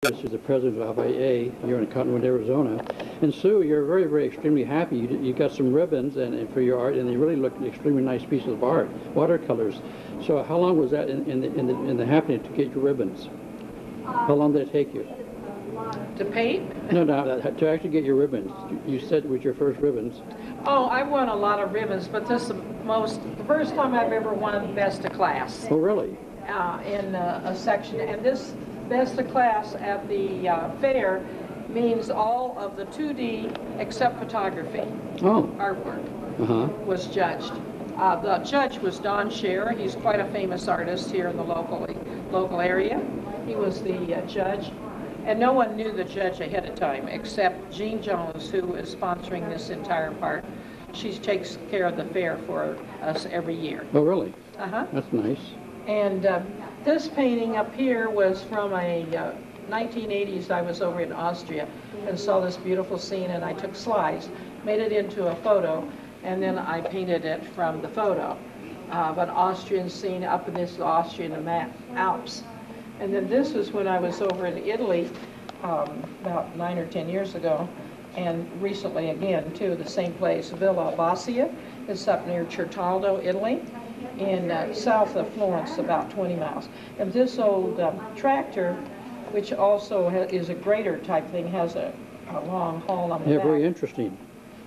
This is the president of valle here in Cottonwood, Arizona. And Sue, you're very extremely happy. You got some ribbons and for your art, and they really look extremely nice pieces of art, watercolors. So how long was that in the happening to get your ribbons? How long did it take you? To paint? No, to actually get your ribbons. You said it was your first ribbons. Oh, I've won a lot of ribbons, but this is the first time I've ever won best of class. Oh, really? In a section, and this best of class at the fair means all of the 2D except photography. Artwork was judged. The judge was Don Scher. He's quite a famous artist here in the local area. He was the judge, and no one knew the judge ahead of time except Jean Jones, who is sponsoring this entire part. She takes care of the fair for us every year. Oh, really? That's nice. And this painting up here was from a 1980s. I was over in Austria and saw this beautiful scene, and I took slides, made it into a photo, and then I painted it from the photo of an Austrian scene up in this Austrian Alps. And then this was when I was over in Italy about 9 or 10 years ago, and recently again too, the same place, Villa Bassia. It's up near Certaldo, Italy, in south of Florence, about 20 miles. And this old tractor, which also is a grader type thing, has a long haul on the back. Yeah, very interesting.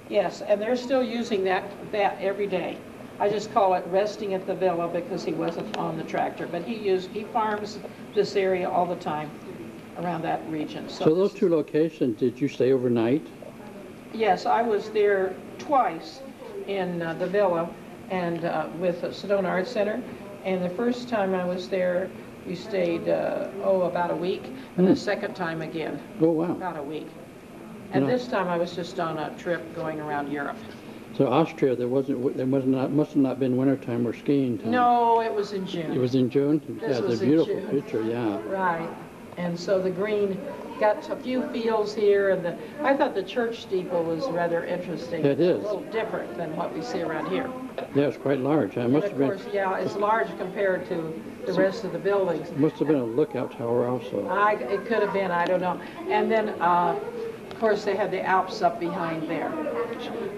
Yes, and they're still using that every day. I just call it resting at the villa because he wasn't on the tractor, but he farms this area all the time around that region. So those two locations, did you stay overnight? Yes, I was there twice in the villa and with the Sedona Art Center. And the first time I was there, we stayed, about a week. And the second time again, about a week. And this time I was just on a trip going around Europe. So Austria, must have not been wintertime or skiing time. No, it was in June. It was in June? This yeah, was it's a beautiful in June. picture, yeah. Right. And so the green got a few fields here, and I thought the church steeple was rather interesting. It is. A little different than what we see around here. Yeah, it's quite large. It must have been. Of course, yeah, it's large compared to the rest of the buildings. It must have been a lookout tower also. It could have been, I don't know. And then, of course, they had the Alps up behind there.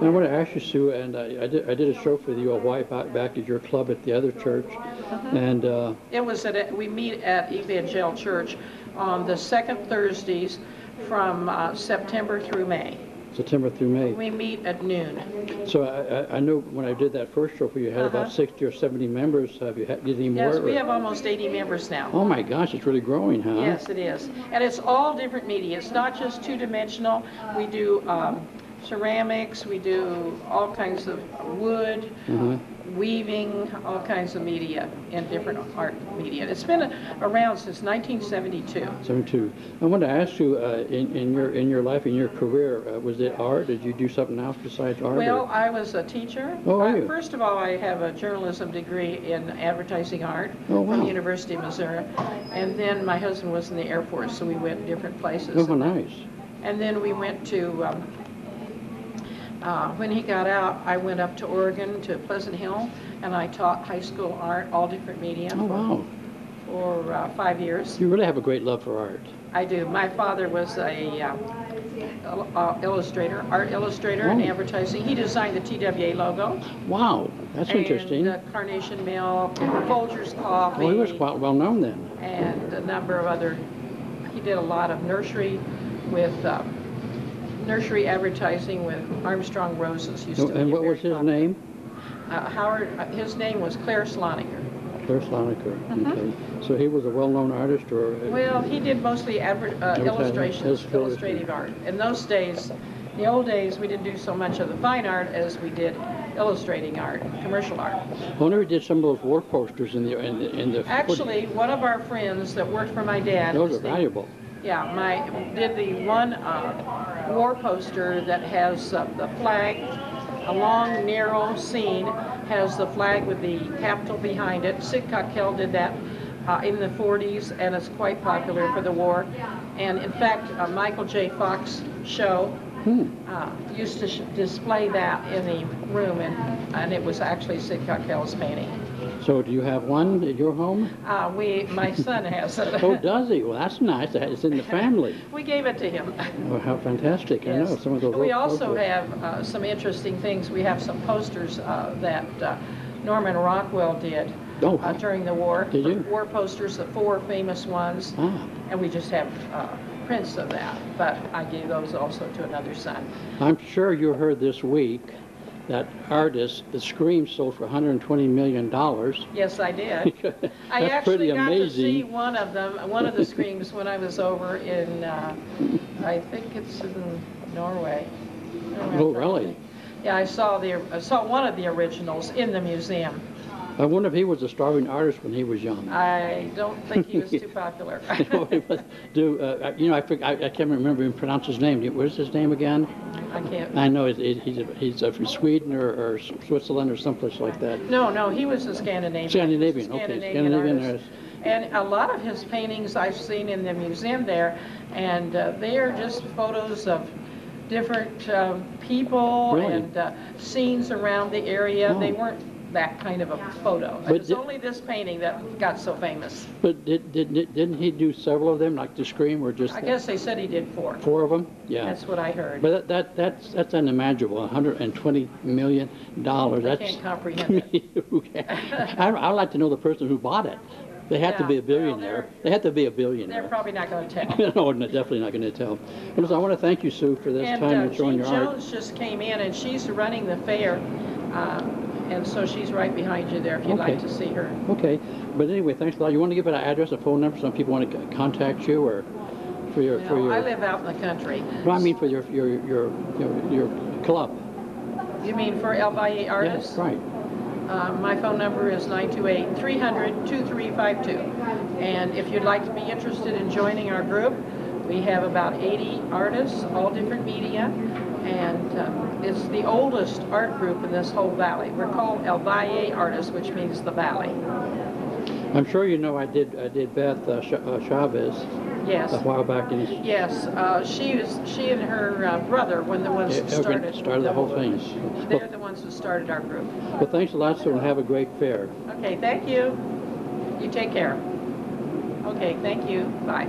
I want to ask you, Sue, and I did a show for you a while back at your club at the other church, and it was we meet at Evangel Church on the second Thursdays from September through May. September through May. We meet at noon. So I know when I did that first show for you, had about 60 or 70 members. Have you had any more? Yes, we have almost 80 members now. Oh my gosh, it's really growing, huh? Yes, it is. And it's all different media. It's not just two-dimensional. We do ceramics, we do all kinds of wood, weaving, all kinds of media in different art media. It's been around since 1972. 72. I want to ask you, in your life, in your career, was it art? Did you do something else besides art? Well, I was a teacher. Oh, are you? First of all, I have a journalism degree in advertising art from the University of Missouri. And then my husband was in the Air Force, so we went different places. Oh, nice. And then we went to when he got out, I went up to Oregon, to Pleasant Hill, and I taught high school art, all different media, for 5 years. You really have a great love for art. I do. My father was a illustrator, art illustrator and advertising. He designed the TWA logo. Wow, that's interesting. The Carnation Mill, Folgers Coffee. Well, he was quite well known then. And a number of other, he did a lot of nursery with nursery advertising with Armstrong Roses. And what was his name? His name was Claire Sloniker. Claire Sloniker. Okay. So he was a well-known artist, or? Well, he did mostly illustrative art. In those days, the old days, we didn't do so much of the fine art as we did illustrating art, commercial art. I wonder if he did some of those war posters in the. Actually, one of our friends that worked for my dad. Those are valuable. Yeah, did the one war poster that has the flag, a long, narrow scene, has the flag with the capital behind it. Sid Cockell did that in the 40s, and it's quite popular for the war. And in fact, Michael J. Fox show used to display that in the room, and it was actually Sid Cockell's painting. So do you have one at your home? My son has it. Oh, does he? Well, that's nice. It's in the family. We gave it to him. Oh, how fantastic. Yes. I know. Some of those We old also posters. have some interesting things. We have some posters that Norman Rockwell did Oh, during the war. Did you? War posters, the 4 famous ones. Ah. And we just have prints of that. But I gave those also to another son. I'm sure you heard this week that artist, the Scream sold for $120 million. Yes, I did. I That's actually pretty got to see amazing. one of them, one of the Screams when I was over in, I think it's in Norway. Oh, really? Yeah, I saw one of the originals in the museum. I wonder if he was a starving artist when he was young. I don't think he was too popular. I know he was. I can't remember him pronounce his name. What is his name again? I can't. I know he's from Sweden or Switzerland or someplace like that. No, he was a Scandinavian. Scandinavian, okay. Scandinavian artist. And a lot of his paintings I've seen in the museum there, and they are just photos of different people Really? and scenes around the area. Oh. They weren't that kind of a photo. But It was only this painting that got so famous. But didn't he do several of them, like the Scream, or just I guess they said he did 4. 4 of them? Yeah. That's what I heard. But that's unimaginable. $120 million. I can't comprehend it. I'd like to know the person who bought it. They had to Yeah, be a well, billionaire. They had to be a They're billionaire. probably not going to tell. No, definitely not going to tell. Well, so I want to thank you, Sue, for this And time and showing Jean your art. Jones just came in, and she's running the fair, and so she's right behind you there if you'd like Okay. to see her. Okay, but anyway, thanks a lot. You want to give it an address, a phone number, so people want to contact you, or for your No, I live out in the country. No, I mean for your club. You mean for El Valle Artists? Yes, right. My phone number is 928-300-2352. And if you'd like to be interested in joining our group, we have about 80 artists, all different media, and it's the oldest art group in this whole valley. We're called El Valle Artists, which means the valley. I'm sure you know I did Beth Chavez Yes. a while back in Yes, she and her brother were the ones who started the whole thing. They're the ones who started our group. Well, thanks a lot, Sue, and have a great fair. Okay, thank you. You take care. Okay, thank you. Bye.